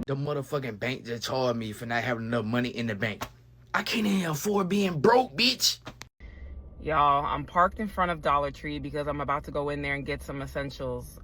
The motherfucking bank just charged me for not having enough money in the bank. I can't even afford being broke, bitch. Y'all, I'm parked in front of Dollar Tree because I'm about to go in there and get some essentials.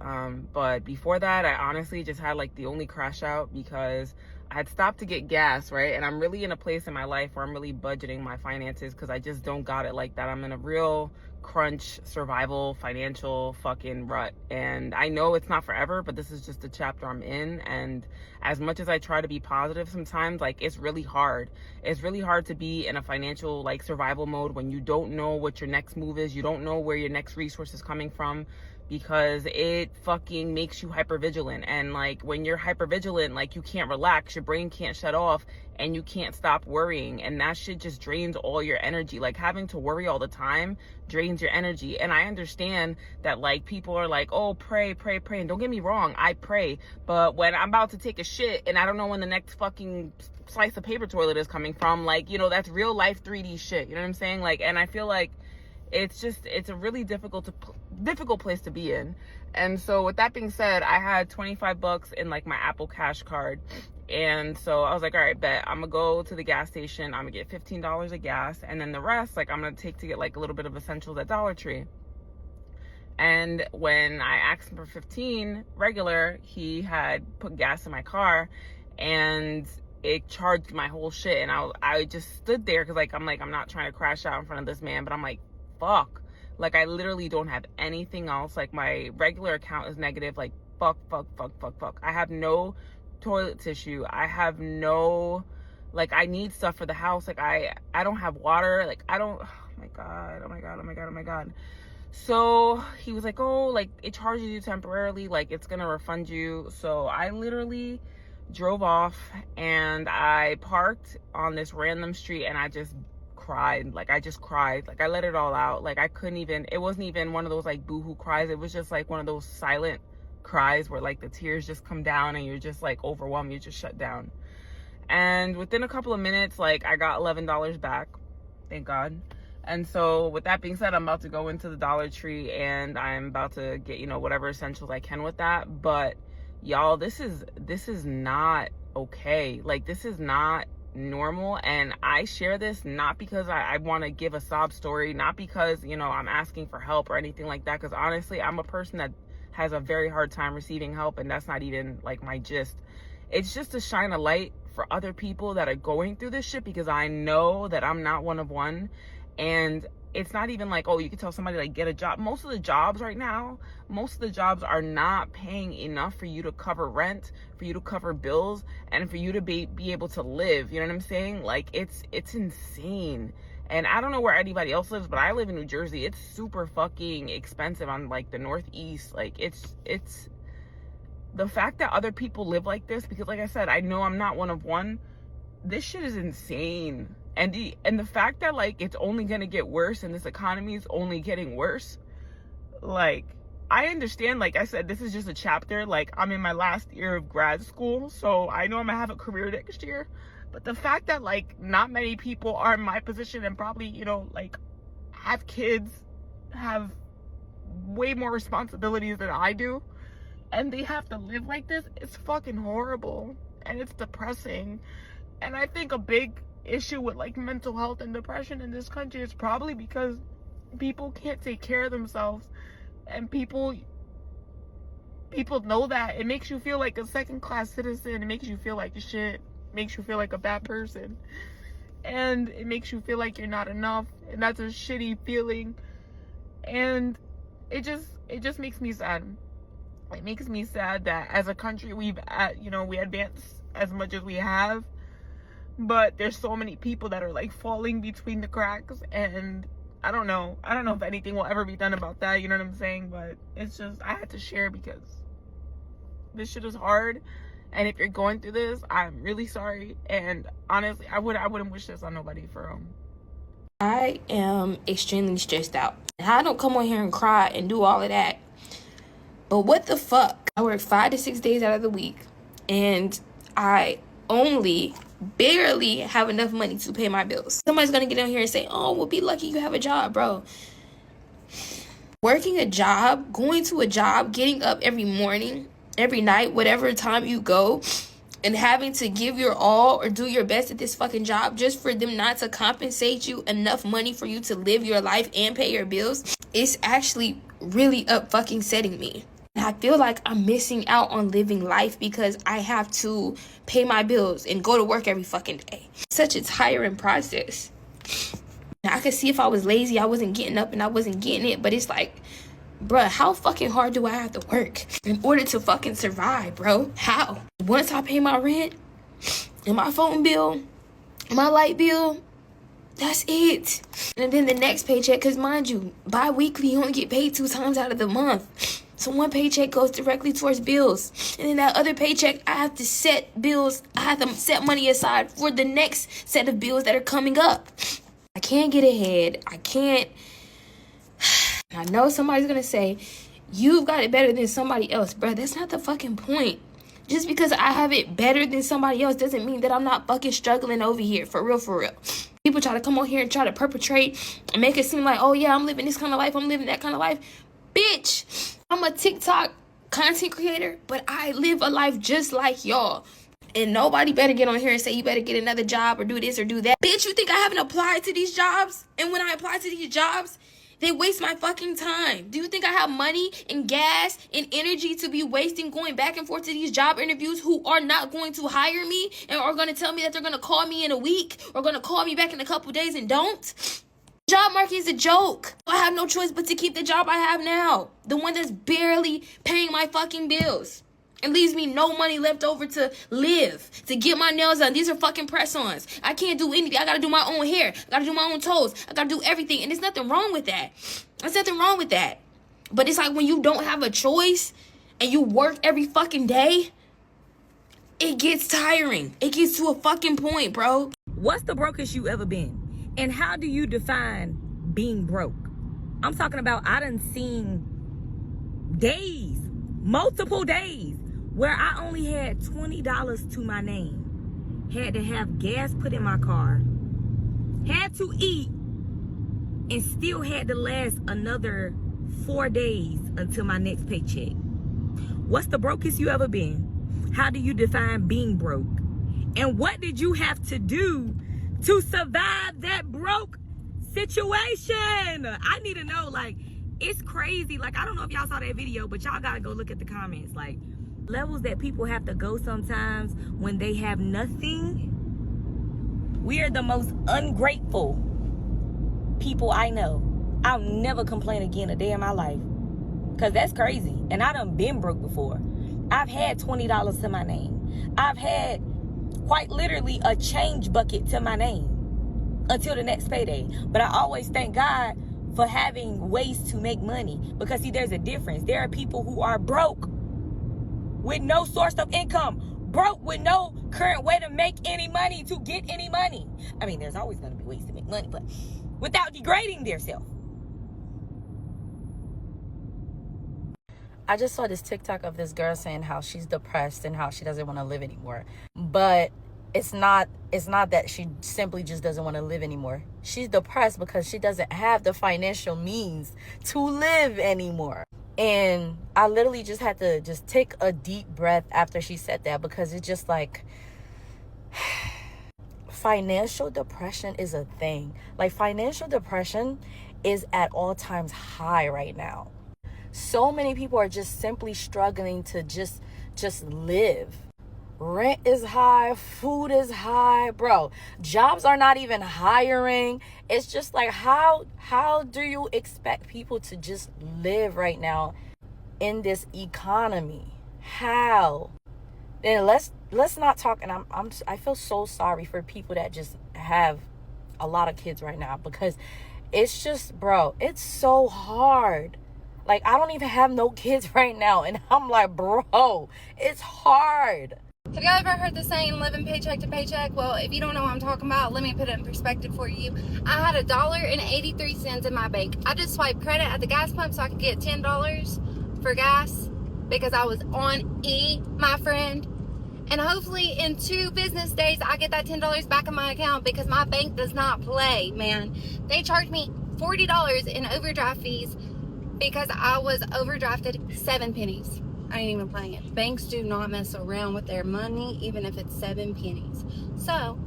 But before that, I honestly just had like the only crash out because I had stopped to get gas, right? And I'm really in a place in my life where I'm really budgeting my finances because I just don't got it like that. I'm in a real crunch, survival, financial fucking rut. And I know it's not forever, but this is just the chapter I'm in. And as much as I try to be positive sometimes, like it's really hard. It's really hard to be in a financial like survival mode when you don't know what your next move is. You don't know where your next resource is coming from, because it fucking makes you hyper vigilant. And like when you're hyper vigilant, like you can't relax, your brain can't shut off, and you can't stop worrying, and that shit just drains all your energy. Like having to worry all the time drains your energy. And I understand that like people are like, oh, pray, and don't get me wrong, I pray, but when I'm about to take a shit and I don't know when the next fucking slice of paper toilet is coming from, like, you know, that's real life 3D shit, you know what I'm saying? Like, and I feel like it's a really difficult place to be in. And so with that being said, I had $25 in like my Apple Cash card, and so I was like, all right, bet, I'm gonna go to the gas station, I'm gonna get $15 of gas, and then the rest like I'm gonna take to get like a little bit of essentials at Dollar Tree. And when I asked him for 15 regular, he had put gas in my car and it charged my whole shit. And I just stood there because like I'm not trying to crash out in front of this man, but I'm like, fuck, like I literally don't have anything else. Like my regular account is negative. Like fuck. I have no toilet tissue. I have no, like, I need stuff for the house. Like I don't have water. Like I don't, oh my god. So he was like, oh, like it charges you temporarily, like it's gonna refund you. So I literally drove off and I parked on this random street and I just cried. Like I let it all out. Like I couldn't even, it wasn't even one of those like boohoo cries. It was just like one of those silent cries where like the tears just come down and you're just like overwhelmed, you just shut down. And within a couple of minutes, like I got $11 back, thank God. And so with that being said, I'm about to go into the Dollar Tree and I'm about to get, you know, whatever essentials I can with that. But y'all, this is not okay. Like this is not normal. And I share this not because I want to give a sob story, not because, you know, I'm asking for help or anything like that. Because honestly, I'm a person that has a very hard time receiving help, and that's not even like my gist. It's just to shine a light for other people that are going through this shit, because I know that I'm not one of one. And it's not even like, oh, you can tell somebody like get a job. Most of the jobs right now, are not paying enough for you to cover rent, for you to cover bills, and for you to be able to live. You know what I'm saying? Like it's insane. And I don't know where anybody else lives, but I live in New Jersey. It's super fucking expensive on like the Northeast. Like it's the fact that other people live like this, because like I said, I know I'm not one of one. This shit is insane. And the fact that like it's only gonna get worse and this economy is only getting worse. Like I understand, like I said, this is just a chapter. Like I'm in my last year of grad school, so I know I'm gonna have a career next year. But the fact that like not many people are in my position and probably, you know, like have kids, have way more responsibilities than I do, and they have to live like this, it's fucking horrible and it's depressing. And I think a big issue with like mental health and depression in this country is probably because people can't take care of themselves, and people know that. It makes you feel like a second-class citizen. It makes you feel like shit. It makes you feel like a bad person, and it makes you feel like you're not enough, and that's a shitty feeling. And it just makes me sad. It makes me sad that as a country we advance as much as we have, but there's so many people that are like falling between the cracks. And I don't know if anything will ever be done about that, you know what I'm saying? But it's just, I had to share because this shit is hard. And if you're going through this, I'm really sorry. And honestly, I wouldn't wish this on nobody for real. I am extremely stressed out. I don't come on here and cry and do all of that, but what the fuck? I work 5 to 6 days out of the week, and I only barely have enough money to pay my bills. Somebody's gonna get on here and say, oh, well, be lucky you have a job, bro. Working a job, going to a job, getting up every morning, every night, whatever time you go, and having to give your all or do your best at this fucking job just for them not to compensate you enough money for you to live your life and pay your bills, it's actually really up fucking setting me. And I feel like I'm missing out on living life because I have to pay my bills and go to work every fucking day. Such a tiring process. Now, I could see if I was lazy, I wasn't getting up and I wasn't getting it, but it's like, bruh, how fucking hard do I have to work in order to fucking survive, bro? How? Once I pay my rent and my phone bill and my light bill, that's it. And then the next paycheck, because mind you, bi-weekly you only get paid 2 times out of the month. So one paycheck goes directly towards bills. And then that other paycheck, I have to set bills. I have to set money aside for the next set of bills that are coming up. I can't get ahead. I can't. I know somebody's going to say, you've got it better than somebody else. Bro, that's not the fucking point. Just because I have it better than somebody else doesn't mean that I'm not fucking struggling over here. For real, for real. People try to come on here and try to perpetrate and make it seem like, oh yeah, I'm living this kind of life. I'm living that kind of life. Bitch, I'm a TikTok content creator, but I live a life just like y'all. And nobody better get on here and say you better get another job or do this or do that. Bitch, you think I haven't applied to these jobs? And when I apply to these jobs, they waste my fucking time. Do you think I have money and gas and energy to be wasting going back and forth to these job interviews who are not going to hire me and are going to tell me that they're going to call me in a week or going to call me back in a couple days and don't? Job market is a joke. I have no choice but to keep the job I have now. The one that's barely paying my fucking bills. It leaves me no money left over to live, to get my nails done. These are fucking press-ons. I can't do anything. I gotta do my own hair. I gotta do my own toes. I gotta do everything. And there's nothing wrong with that. There's nothing wrong with that. But it's like when you don't have a choice and you work every fucking day, it gets tiring. It gets to a fucking point, bro. What's the brokest you ever been? And how do you define being broke? I'm talking about I done seen days, multiple days, where I only had $20 to my name, had to have gas put in my car, had to eat, and still had to last another 4 days until my next paycheck. What's the brokest you ever been? How do you define being broke? And what did you have to do to survive that broke situation? I need to know. Like, it's crazy. Like, I don't know if y'all saw that video, but y'all gotta go look at the comments. Like, levels that people have to go sometimes when they have nothing. We are the most ungrateful people I know. I'll never complain again a day in my life, because that's crazy. And I done been broke before. I've had $20 to my name. I've had quite literally a change bucket to my name until the next payday. But I always thank God for having ways to make money, because see, there's a difference. There are people who are broke with no source of income, broke with no current way to make any money, to get any money. I mean, there's always going to be ways to make money, but without degrading themselves. I just saw this TikTok of this girl saying how she's depressed and how she doesn't want to live anymore. But it's not that she simply just doesn't want to live anymore. She's depressed because she doesn't have the financial means to live anymore. And I literally just had to just take a deep breath after she said that, because it's just like, financial depression is a thing. Like, financial depression is at all times high right now. So many people are just simply struggling to just live. Rent is high, food is high, bro. Jobs are not even hiring. It's just like, how do you expect people to just live right now in this economy? How? And let's not talk. And I feel so sorry for people that just have a lot of kids right now, because it's just, bro, it's so hard. Like, I don't even have no kids right now, and I'm like, bro, it's hard. Have y'all ever heard the saying, living paycheck to paycheck? Well, if you don't know what I'm talking about, let me put it in perspective for you. I had $1.83 in my bank. I just swiped credit at the gas pump so I could get $10 for gas, because I was on E, my friend. And hopefully in 2 business days, I get that $10 back in my account, because my bank does not play, man. They charged me $40 in overdraft fees because I was overdrafted 7 pennies. I ain't even playing it. Banks do not mess around with their money, even if it's 7 pennies. So,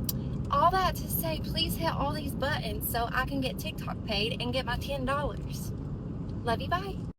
all that to say, please hit all these buttons so I can get TikTok paid and get my $10. Love you, bye.